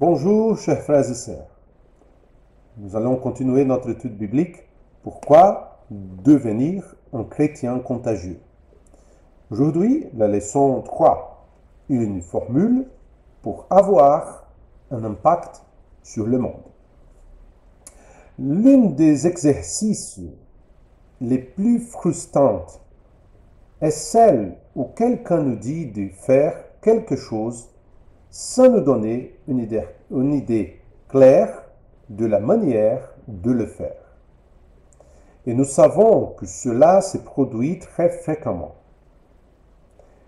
Bonjour, chers frères et sœurs. Nous allons continuer notre étude biblique. Pourquoi devenir un chrétien contagieux? Aujourd'hui, la leçon 3, une formule pour avoir un impact sur le monde. L'un des exercices les plus frustrants est celle où quelqu'un nous dit de faire quelque chose sans nous donner une idée claire de la manière de le faire. Et nous savons que cela se produit très fréquemment.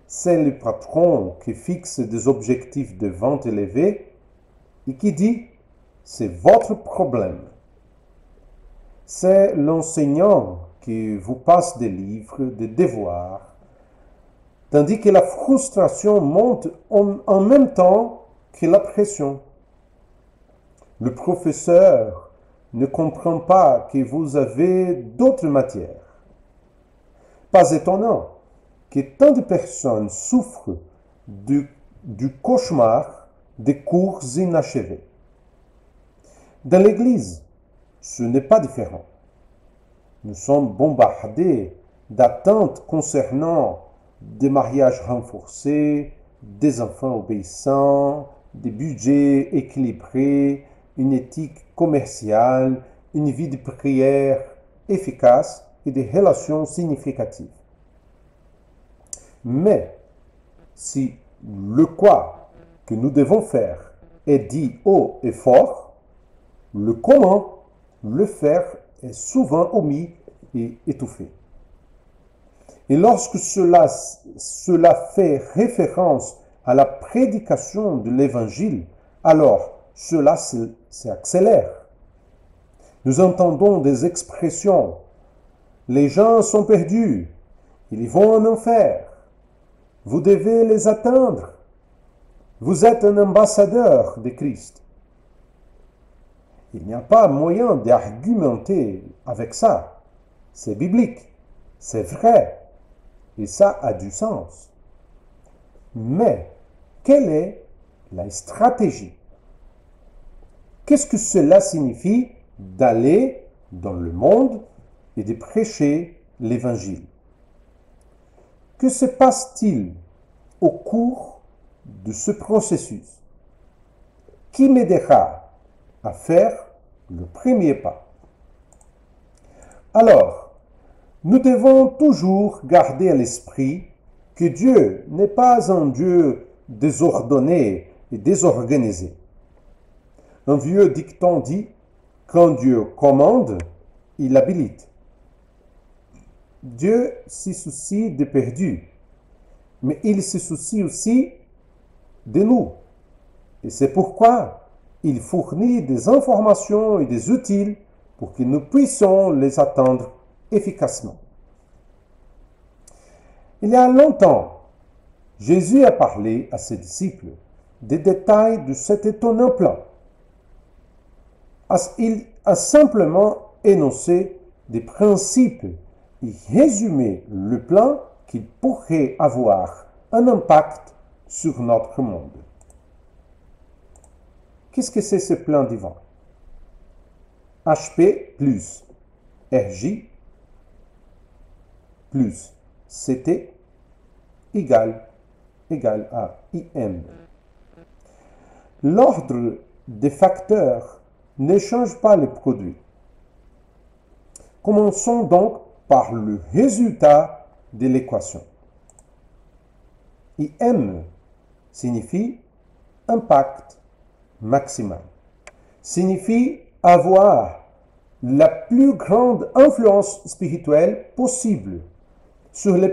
C'est le patron qui fixe des objectifs de vente élevés et qui dit « c'est votre problème ». C'est l'enseignant qui vous passe des livres, des devoirs, tandis que la frustration monte en même temps que la pression. Le professeur ne comprend pas que vous avez d'autres matières. Pas étonnant que tant de personnes souffrent du cauchemar des cours inachevés. Dans l'Église, ce n'est pas différent. Nous sommes bombardés d'attentes concernant des mariages renforcés, des enfants obéissants, des budgets équilibrés, une éthique commerciale, une vie de prière efficace et des relations significatives. Mais si le quoi que nous devons faire est dit haut et fort, le comment le faire est souvent omis et étouffé. Et lorsque cela fait référence à la prédication de l'Évangile, alors cela s'accélère. Nous entendons des expressions. Les gens sont perdus. Ils vont en enfer. Vous devez les atteindre. Vous êtes un ambassadeur de Christ. Il n'y a pas moyen d'argumenter avec ça. C'est biblique. C'est vrai. Et ça a du sens. Mais quelle est la stratégie? Qu'est-ce que cela signifie d'aller dans le monde et de prêcher l'Évangile? Que se passe-t-il au cours de ce processus? Qui m'aidera à faire le premier pas? Alors, nous devons toujours garder à l'esprit que Dieu n'est pas un Dieu désordonné et désorganisé. Un vieux dicton dit « Quand Dieu commande, il habilite ». Dieu se soucie des perdus, mais il se soucie aussi de nous. Et c'est pourquoi il fournit des informations et des outils pour que nous puissions les atteindre efficacement. Il y a longtemps, Jésus a parlé à ses disciples des détails de cet étonnant plan. Il a simplement énoncé des principes et résumé le plan qui pourrait avoir un impact sur notre monde. Qu'est-ce que c'est ce plan divin? HP plus RJ plus CT égale à IM. L'ordre des facteurs ne change pas le produit. Commençons donc par le résultat de l'équation. IM signifie impact maximal. Signifie avoir la plus grande influence spirituelle possible sur les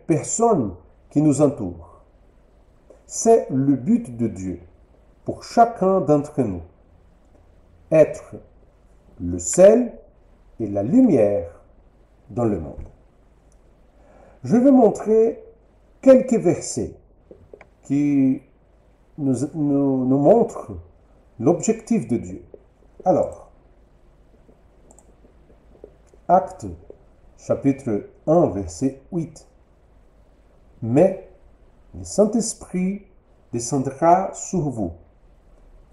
personnes qui nous entourent. C'est le but de Dieu pour chacun d'entre nous. Être le sel et la lumière dans le monde. Je vais montrer quelques versets qui nous montrent l'objectif de Dieu. Alors, Actes, chapitre 1, verset 8. Mais le Saint-Esprit descendra sur vous.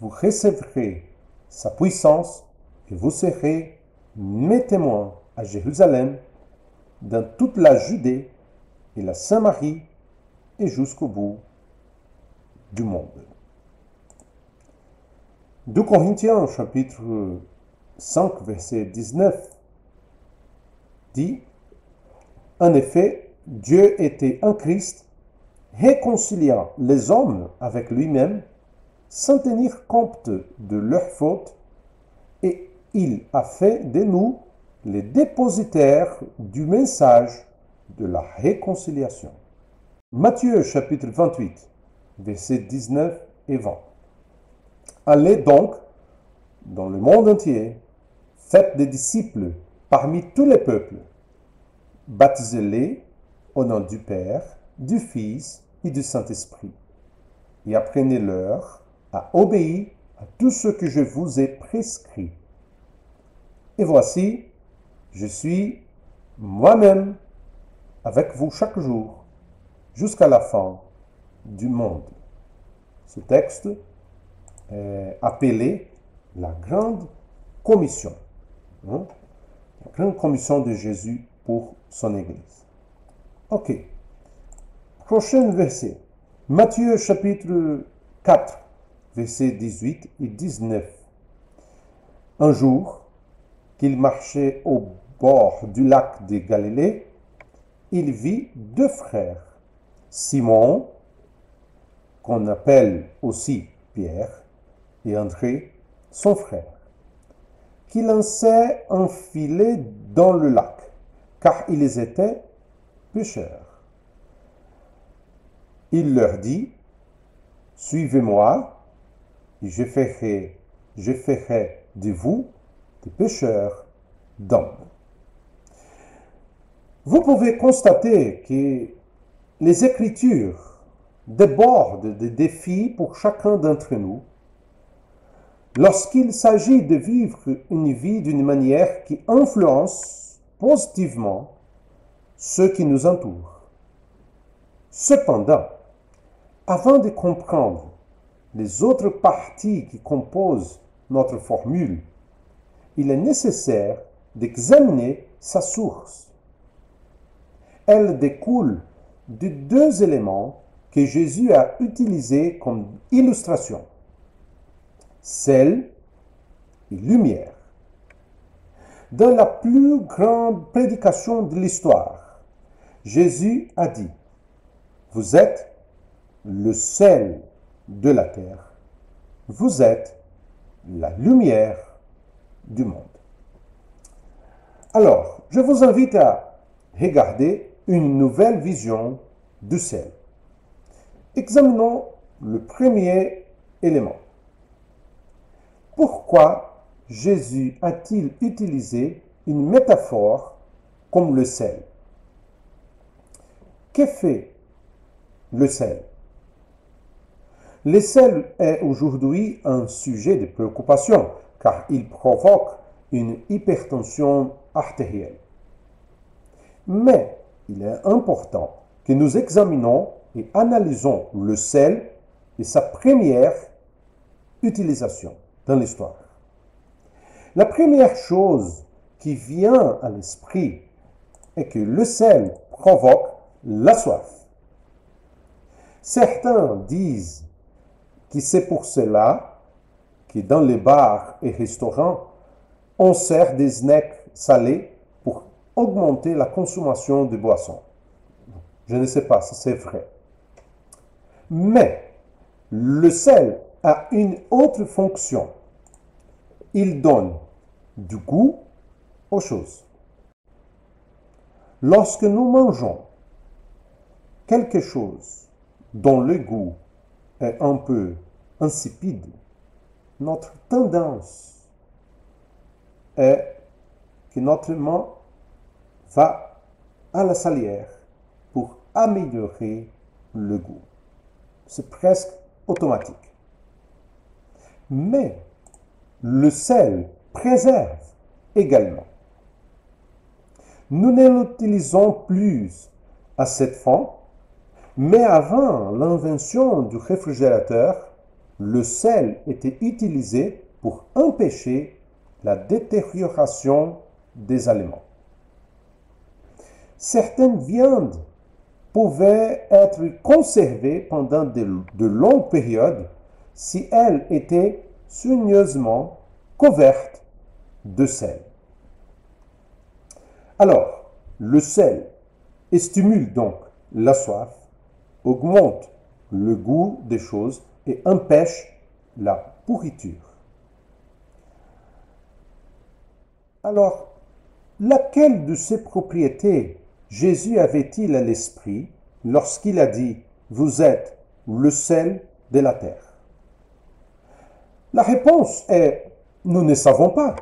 vous recevrez sa puissance et vous serez mes témoins à Jérusalem, dans toute la Judée et la Samarie et jusqu'au bout du monde. 2 Corinthiens chapitre 5 verset 19 dit: en effet, Dieu était en Christ, réconciliant les hommes avec lui-même, sans tenir compte de leurs fautes, et il a fait de nous les dépositaires du message de la réconciliation. Matthieu chapitre 28, versets 19 et 20. Allez donc dans le monde entier, faites des disciples parmi tous les peuples, baptisez-les au nom du Père, du Fils et du Saint-Esprit, et apprenez-leur à obéir à tout ce que je vous ai prescrit. Et voici, je suis moi-même avec vous chaque jour, jusqu'à la fin du monde. Ce texte est appelé la Grande Commission. La Grande Commission de Jésus pour son Église. Ok. Prochain verset. Matthieu chapitre 4, versets 18 et 19. Un jour, qu'il marchait au bord du lac de Galilée, il vit deux frères, Simon, qu'on appelle aussi Pierre, et André, son frère, qui lançaient un filet dans le lac, car ils étaient pêcheurs. Il leur dit: suivez-moi, et je ferai de vous des pêcheurs d'hommes. Vous pouvez constater que les Écritures débordent de défis pour chacun d'entre nous lorsqu'il s'agit de vivre une vie d'une manière qui influence positivement ceux qui nous entourent. Cependant, avant de comprendre les autres parties qui composent notre formule, il est nécessaire d'examiner sa source. Elle découle de deux éléments que Jésus a utilisés comme illustration: sel et lumière. Dans la plus grande prédication de l'histoire, Jésus a dit: vous êtes le sel de la terre, vous êtes la lumière du monde. Alors, je vous invite à regarder une nouvelle vision du sel. Examinons le premier élément. Pourquoi Jésus a-t-il utilisé une métaphore comme le sel? Que fait le sel? Le sel est aujourd'hui un sujet de préoccupation car il provoque une hypertension artérielle. Mais il est important que nous examinions et analysons le sel et sa première utilisation dans l'histoire. La première chose qui vient à l'esprit est que le sel provoque la soif. Certains disent que c'est pour cela que dans les bars et restaurants, on sert des snacks salés pour augmenter la consommation de boissons. Je ne sais pas si c'est vrai. Mais le sel a une autre fonction. Il donne du goût aux choses. Lorsque nous mangeons quelque chose dont le goût est un peu insipide, notre tendance est que notre main va à la salière pour améliorer le goût. C'est presque automatique. Mais le sel préserve également. Nous ne l'utilisons plus à cette fin, mais avant l'invention du réfrigérateur, le sel était utilisé pour empêcher la détérioration des aliments. Certaines viandes pouvaient être conservées pendant de longues périodes si elles étaient soigneusement couvertes de sel. Alors, le sel stimule donc la soif, augmente le goût des choses et empêche la pourriture. Alors, laquelle de ces propriétés Jésus avait-il à l'esprit lorsqu'il a dit « Vous êtes le sel de la terre » ? La réponse est « Nous ne savons pas ».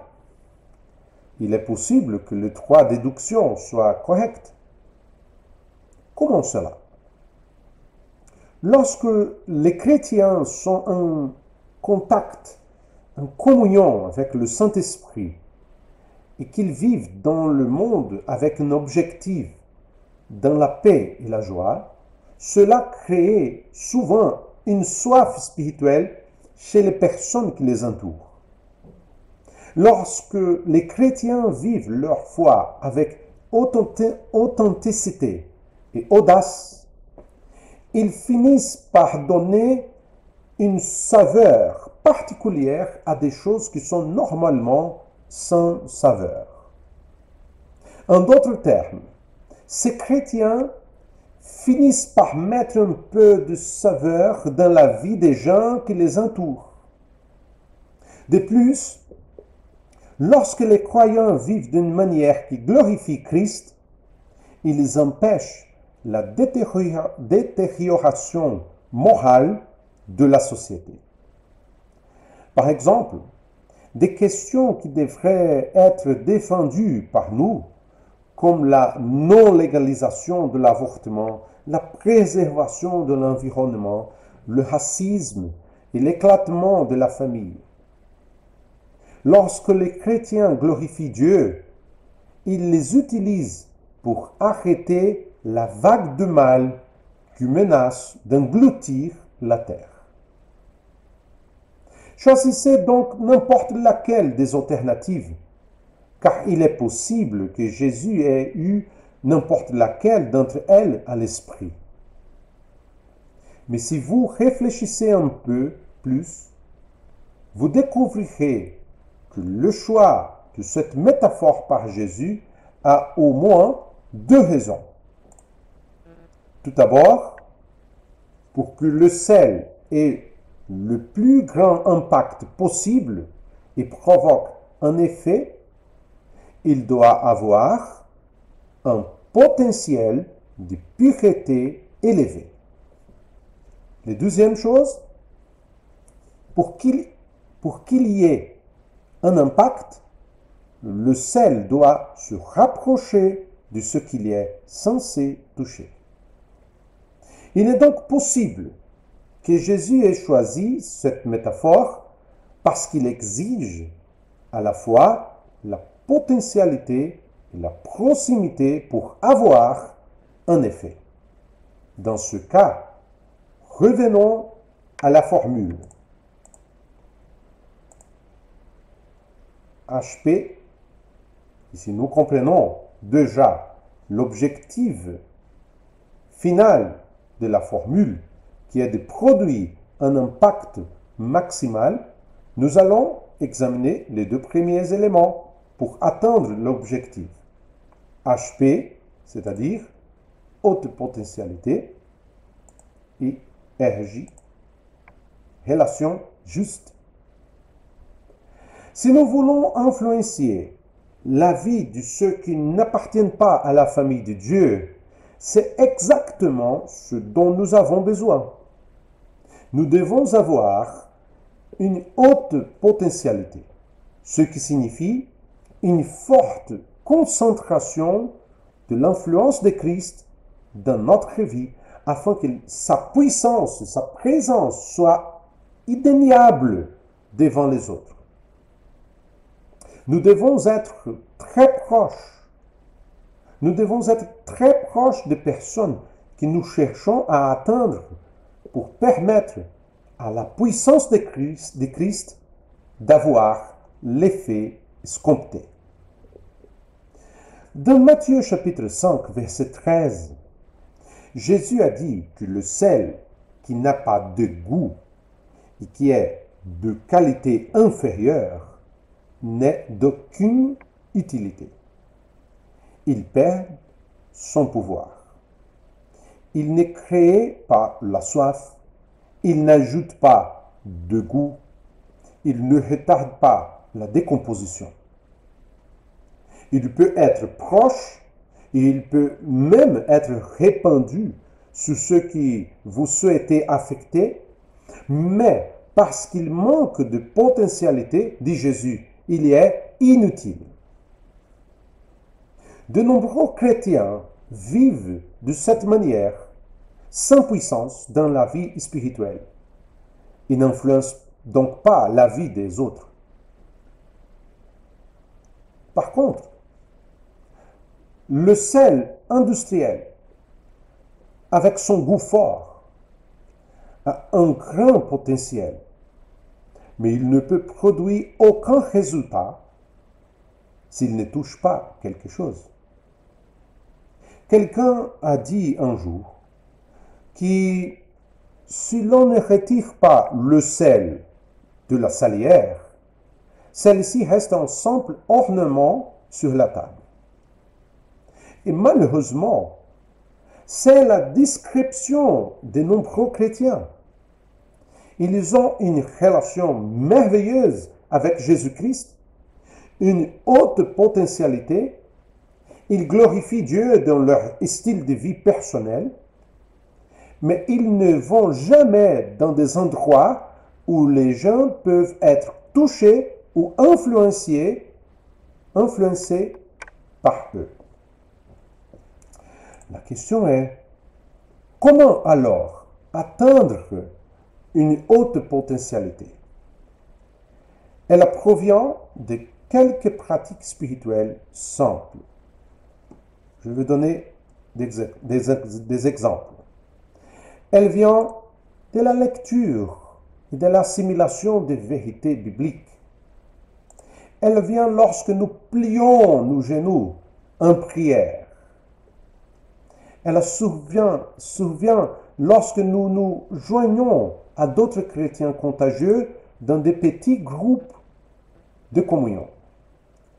Il est possible que les trois déductions soient correctes. Comment cela? Lorsque les chrétiens sont en contact, en communion avec le Saint-Esprit, et qu'ils vivent dans le monde avec un objectif, dans la paix et la joie, cela crée souvent une soif spirituelle chez les personnes qui les entourent. Lorsque les chrétiens vivent leur foi avec authenticité et audace, ils finissent par donner une saveur particulière à des choses qui sont normalement sans saveur. En d'autres termes, ces chrétiens finissent par mettre un peu de saveur dans la vie des gens qui les entourent. De plus, lorsque les croyants vivent d'une manière qui glorifie Christ, ils empêchent la détérioration morale de la société. Par exemple, des questions qui devraient être défendues par nous, comme la non-légalisation de l'avortement, la préservation de l'environnement, le racisme et l'éclatement de la famille. Lorsque les chrétiens glorifient Dieu, ils les utilisent pour arrêter la vague de mal qui menace d'engloutir la terre. Choisissez donc n'importe laquelle des alternatives, car il est possible que Jésus ait eu n'importe laquelle d'entre elles à l'esprit. Mais si vous réfléchissez un peu plus, vous découvrirez que le choix de cette métaphore par Jésus a au moins deux raisons. Tout d'abord, pour que le sel ait le plus grand impact possible et provoque un effet, il doit avoir un potentiel de pureté élevé. La deuxième chose, pour qu'il y ait un impact, le sel doit se rapprocher de ce qu'il est censé toucher. Il est donc possible que Jésus ait choisi cette métaphore parce qu'il exige à la fois la potentialité et la proximité pour avoir un effet. Dans ce cas, revenons à la formule. HP, ici nous comprenons déjà l'objectif final de la formule, qui est de produire un impact maximal, nous allons examiner les deux premiers éléments pour atteindre l'objectif. HP, c'est-à-dire haute potentialité, et RJ, relation juste. Si nous voulons influencer la vie de ceux qui n'appartiennent pas à la famille de Dieu, c'est exactement ce dont nous avons besoin. Nous devons avoir une haute potentialité, ce qui signifie une forte concentration de l'influence de Christ dans notre vie, afin que sa puissance, sa présence soit indéniable devant les autres. Nous devons être très proches. Nous devons être très proches des personnes que nous cherchons à atteindre pour permettre à la puissance de Christ d'avoir l'effet escompté. Dans Matthieu chapitre 5, verset 13, Jésus a dit que le sel qui n'a pas de goût et qui est de qualité inférieure n'est d'aucune utilité. Il perd son pouvoir. Il ne crée pas la soif, il n'ajoute pas de goût, il ne retarde pas la décomposition. Il peut être proche et il peut même être répandu sur ceux qui vous souhaitez affecter, mais parce qu'il manque de potentialité, dit Jésus, il est inutile. De nombreux chrétiens vivent de cette manière, sans puissance dans la vie spirituelle. Ils n'influencent donc pas la vie des autres. Par contre, le sel industriel, avec son goût fort, a un grand potentiel, mais il ne peut produire aucun résultat s'il ne touche pas quelque chose. Quelqu'un a dit un jour que si l'on ne retire pas le sel de la salière, celle-ci reste un simple ornement sur la table. Et malheureusement, c'est la description de nombreux chrétiens. Ils ont une relation merveilleuse avec Jésus-Christ, une haute potentialité. Ils glorifient Dieu dans leur style de vie personnel, mais ils ne vont jamais dans des endroits où les gens peuvent être touchés ou influencés par eux. La question est, comment alors atteindre une haute potentialité? Elle provient de quelques pratiques spirituelles simples. Je vais donner des exemples. Elle vient de la lecture et de l'assimilation des vérités bibliques. Elle vient lorsque nous plions nos genoux en prière. Elle survient lorsque nous nous joignons à d'autres chrétiens contagieux dans des petits groupes de communion,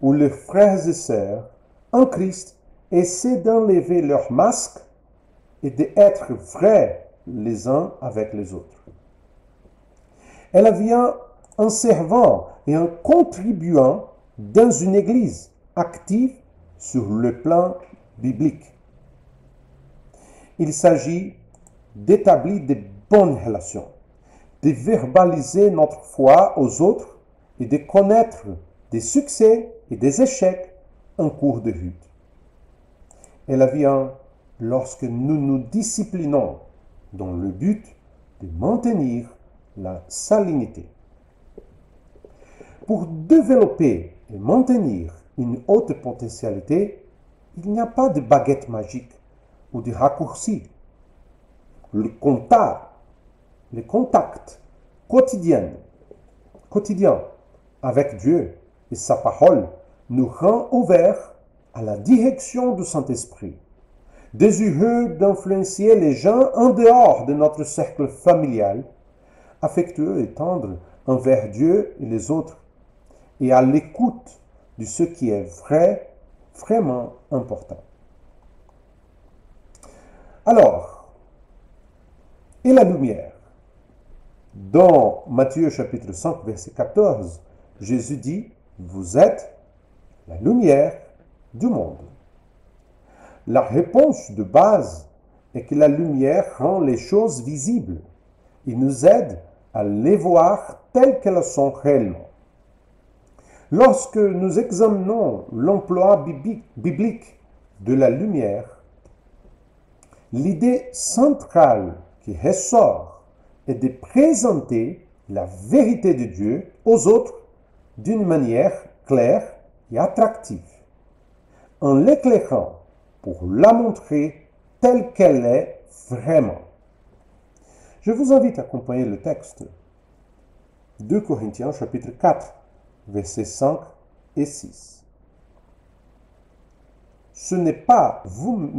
où les frères et sœurs en Christ essaient d'enlever leur masque et d'être vrais les uns avec les autres. Elle vient en servant et en contribuant dans une église active sur le plan biblique. Il s'agit d'établir de bonnes relations, de verbaliser notre foi aux autres et de connaître des succès et des échecs en cours de route. Elle vient lorsque nous nous disciplinons dans le but de maintenir la salinité. Pour développer et maintenir une haute potentialité, il n'y a pas de baguette magique ou de raccourci. Le contact quotidien avec Dieu et sa parole nous rend ouverts à la direction du Saint-Esprit, désireux d'influencer les gens en dehors de notre cercle familial, affectueux et tendre envers Dieu et les autres, et à l'écoute de ce qui est vraiment important. Alors, et la lumière? Dans Matthieu chapitre 5, verset 14, Jésus dit, « Vous êtes la lumière du monde. » La réponse de base est que la lumière rend les choses visibles et nous aide à les voir telles qu'elles sont réellement. Lorsque nous examinons l'emploi biblique de la lumière, l'idée centrale qui ressort est de présenter la vérité de Dieu aux autres d'une manière claire et attractive, en l'éclairant pour la montrer telle qu'elle est vraiment. Je vous invite à accompagner le texte 2 Corinthiens chapitre 4, versets 5 et 6. Ce n'est pas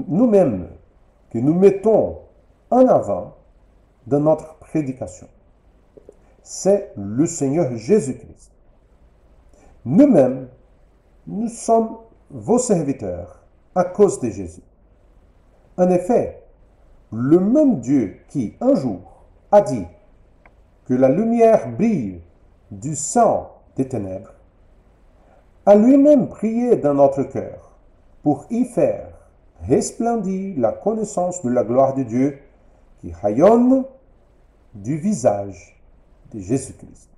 nous-mêmes que nous mettons en avant dans notre prédication. C'est le Seigneur Jésus-Christ. Nous-mêmes, nous sommes vos serviteurs à cause de Jésus. En effet, le même Dieu qui, un jour, a dit que la lumière brille du sang des ténèbres, a lui-même prié dans notre cœur pour y faire resplendir la connaissance de la gloire de Dieu qui rayonne du visage de Jésus-Christ.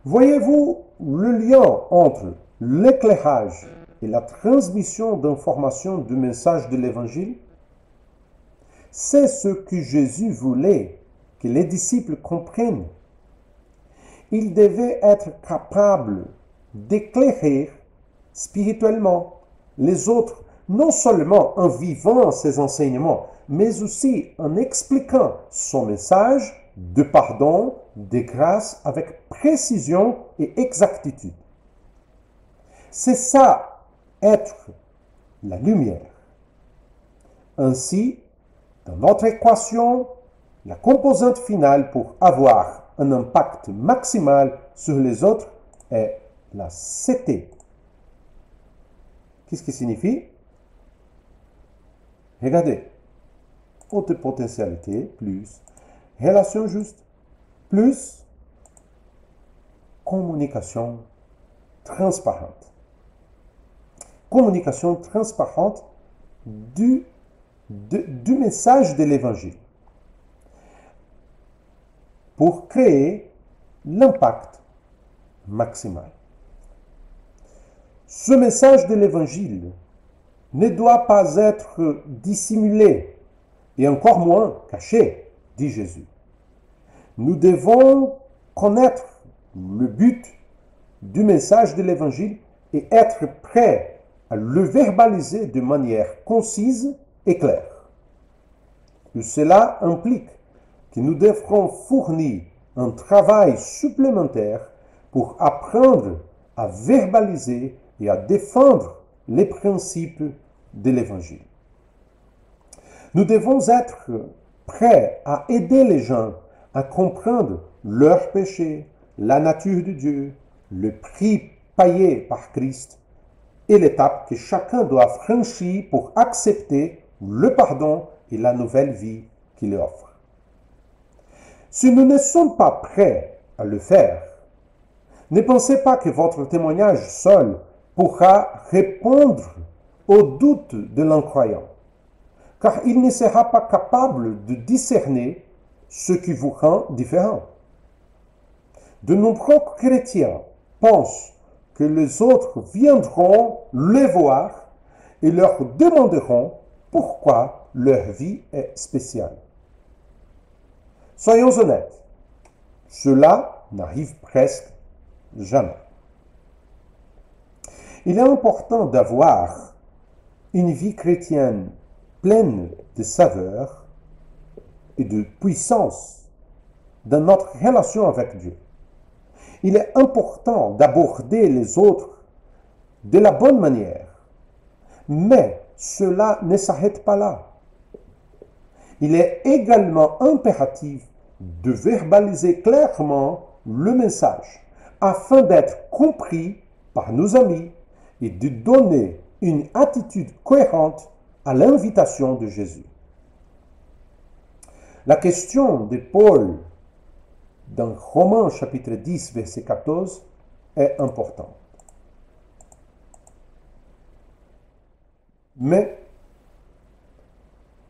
Voyez-vous le lien entre l'éclairage et la transmission d'informations du message de l'Évangile? C'est ce que Jésus voulait que les disciples comprennent. Ils devaient être capables d'éclairer spirituellement les autres, non seulement en vivant ses enseignements, mais aussi en expliquant son message de pardon, de grâce avec précision et exactitude. C'est ça, être la lumière. Ainsi, dans notre équation, la composante finale pour avoir un impact maximal sur les autres est la CT. Qu'est-ce qui signifie? Regardez. Haute potentialité plus relation juste plus communication transparente. Communication transparente du message de l'Évangile pour créer l'impact maximal. Ce message de l'Évangile ne doit pas être dissimulé et encore moins caché, dit Jésus. Nous devons connaître le but du message de l'Évangile et être prêts à le verbaliser de manière concise et claire. Et cela implique que nous devrons fournir un travail supplémentaire pour apprendre à verbaliser et à défendre les principes de l'Évangile. Nous devons être prêts à aider les gens à comprendre leurs péchés, la nature de Dieu, le prix payé par Christ et l'étape que chacun doit franchir pour accepter le pardon et la nouvelle vie qu'il offre. Si nous ne sommes pas prêts à le faire, ne pensez pas que votre témoignage seul pourra répondre aux doutes de l'incroyant, car il ne sera pas capable de discerner ce qui vous rend différent. De nombreux chrétiens pensent que les autres viendront les voir et leur demanderont pourquoi leur vie est spéciale. Soyons honnêtes, cela n'arrive presque jamais. Il est important d'avoir une vie chrétienne pleine de saveur et de puissance dans notre relation avec Dieu. Il est important d'aborder les autres de la bonne manière, mais cela ne s'arrête pas là. Il est également impératif de verbaliser clairement le message afin d'être compris par nos amis et de donner une attitude cohérente à l'invitation de Jésus. La question de Paul dans Romains chapitre 10, verset 14 est importante. Mais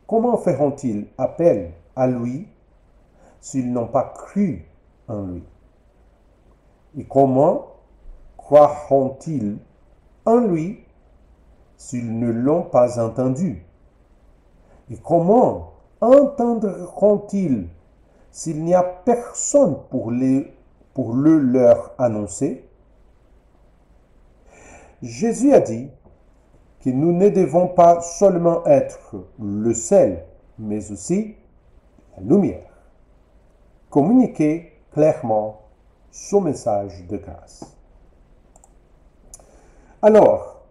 comment feront-ils appel à lui s'ils n'ont pas cru en lui? Et comment croiront-ils en lui s'ils ne l'ont pas entendu? Et comment entendront-ils s'il n'y a personne pour le leur annoncer? Jésus a dit que nous ne devons pas seulement être le sel, mais aussi la lumière. communiquer clairement son message de grâce. Alors,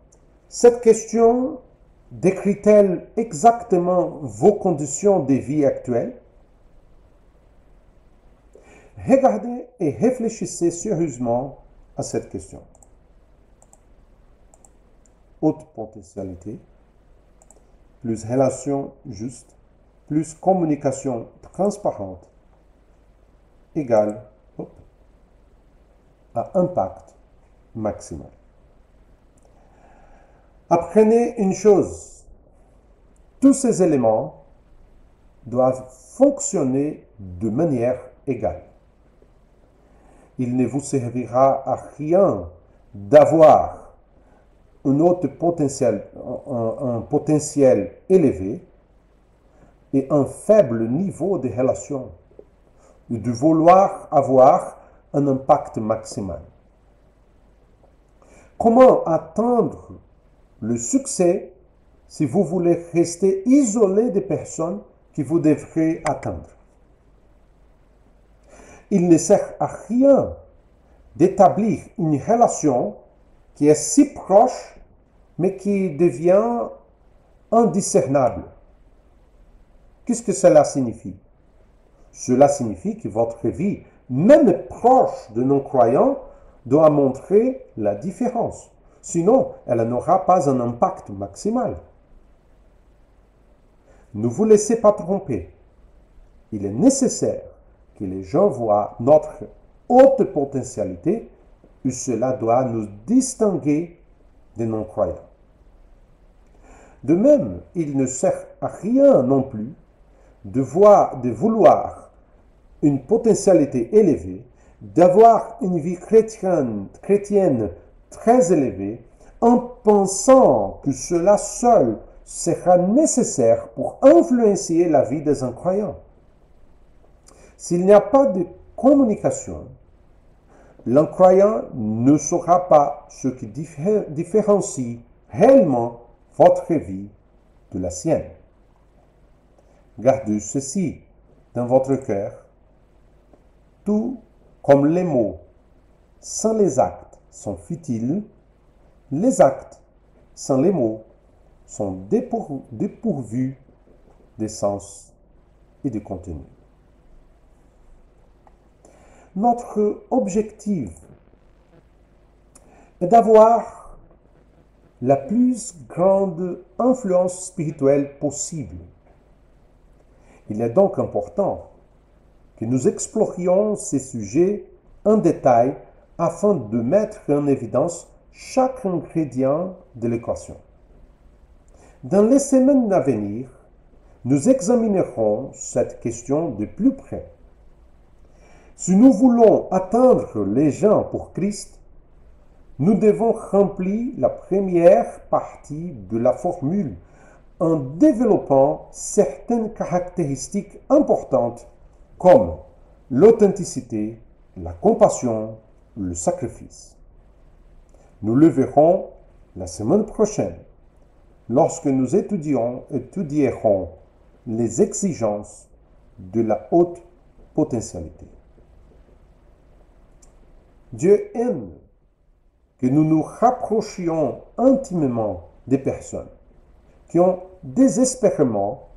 cette question décrit-elle exactement vos conditions de vie actuelles? Regardez et réfléchissez sérieusement à cette question. Haute potentialité, plus relation juste, plus communication transparente, égale à impact maximal. Apprenez une chose, tous ces éléments doivent fonctionner de manière égale. Il ne vous servira à rien d'avoir un potentiel élevé et un faible niveau de relation, et de vouloir avoir un impact maximal. Comment atteindre le succès si vous voulez rester isolé des personnes que vous devrez atteindre? Il ne sert à rien d'établir une relation qui est si proche, mais qui devient indiscernable. Qu'est-ce que cela signifie? Cela signifie que votre vie, même proche de non-croyants, doit montrer la différence. Sinon, elle n'aura pas un impact maximal. Ne vous laissez pas tromper. Il est nécessaire que les gens voient notre haute potentialité et cela doit nous distinguer des non-croyants. De même, il ne sert à rien non plus de vouloir une potentialité élevée, d'avoir une vie chrétienne très élevée, en pensant que cela seul sera nécessaire pour influencer la vie des incroyants. S'il n'y a pas de communication, l'incroyant ne saura pas ce qui différencie réellement votre vie de la sienne. Gardez ceci dans votre cœur, tout comme les mots sans les actes sont futiles, les actes sans les mots sont dépourvus de sens et de contenu. Notre objectif est d'avoir la plus grande influence spirituelle possible. Il est donc important que nous explorions ces sujets en détail afin de mettre en évidence chaque ingrédient de l'équation. Dans les semaines à venir, nous examinerons cette question de plus près. Si nous voulons atteindre les gens pour Christ, nous devons remplir la première partie de la formule en développant certaines caractéristiques importantes comme l'authenticité, la compassion, le sacrifice. Nous le verrons la semaine prochaine lorsque nous étudierons les exigences de la haute potentialité. Dieu aime que nous nous rapprochions intimement des personnes qui ont désespérément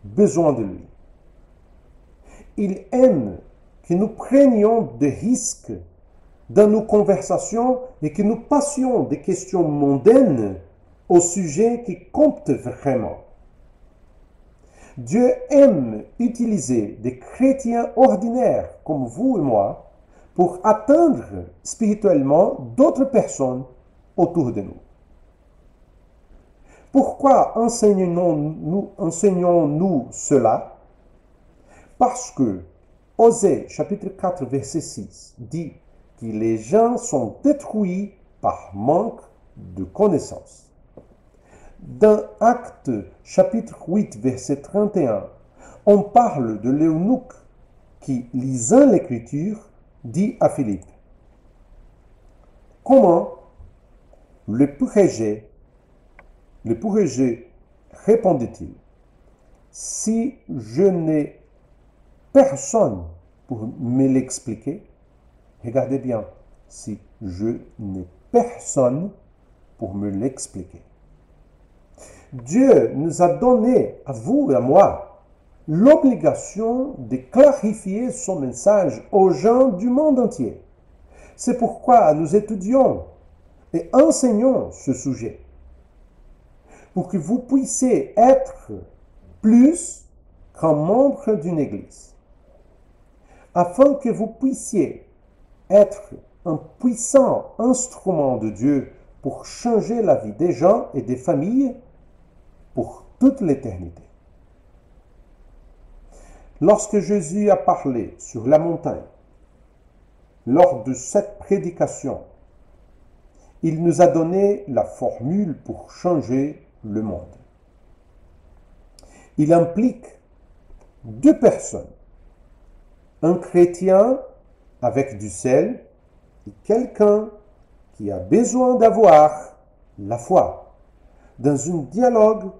besoin de lui. Il aime que nous prenions des risques dans nos conversations et que nous passions des questions mondaines au sujet qui comptent vraiment. Dieu aime utiliser des chrétiens ordinaires comme vous et moi pour atteindre spirituellement d'autres personnes autour de nous. Pourquoi enseignons-nous cela? Parce que Osée chapitre 4 verset 6 dit que les gens sont détruits par manque de connaissance. Dans Actes chapitre 8 verset 31, on parle de l'eunuque qui, lisant l'Écriture, dit à Philippe: comment le pourrais-je, répondit-il, si je n'ai personne pour me l'expliquer? Regardez bien, si je n'ai personne pour me l'expliquer. Dieu nous a donné, à vous et à moi, l'obligation de clarifier son message aux gens du monde entier. C'est pourquoi nous étudions et enseignons ce sujet, pour que vous puissiez être plus qu'un membre d'une église, afin que vous puissiez être un puissant instrument de Dieu pour changer la vie des gens et des familles pour toute l'éternité. Lorsque Jésus a parlé sur la montagne, lors de cette prédication, il nous a donné la formule pour changer le monde. Il implique deux personnes, un chrétien avec du sel et quelqu'un qui a besoin d'avoir la foi dans un dialogue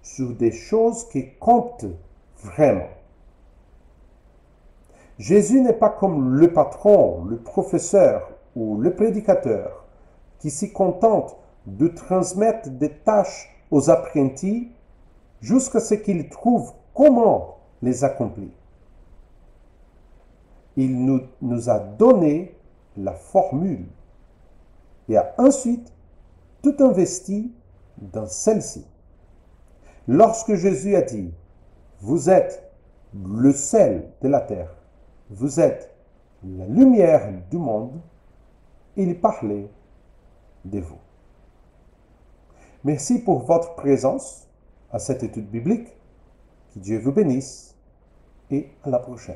sur des choses qui comptent vraiment. Jésus n'est pas comme le patron, le professeur ou le prédicateur qui s'y contente de transmettre des tâches aux apprentis jusqu'à ce qu'ils trouvent comment les accomplir. Il nous a donné la formule et a ensuite tout investi dans celle-ci. Lorsque Jésus a dit « Vous êtes le sel de la terre, vous êtes la lumière du monde », il parlait de vous. Merci pour votre présence à cette étude biblique. Que Dieu vous bénisse et à la prochaine.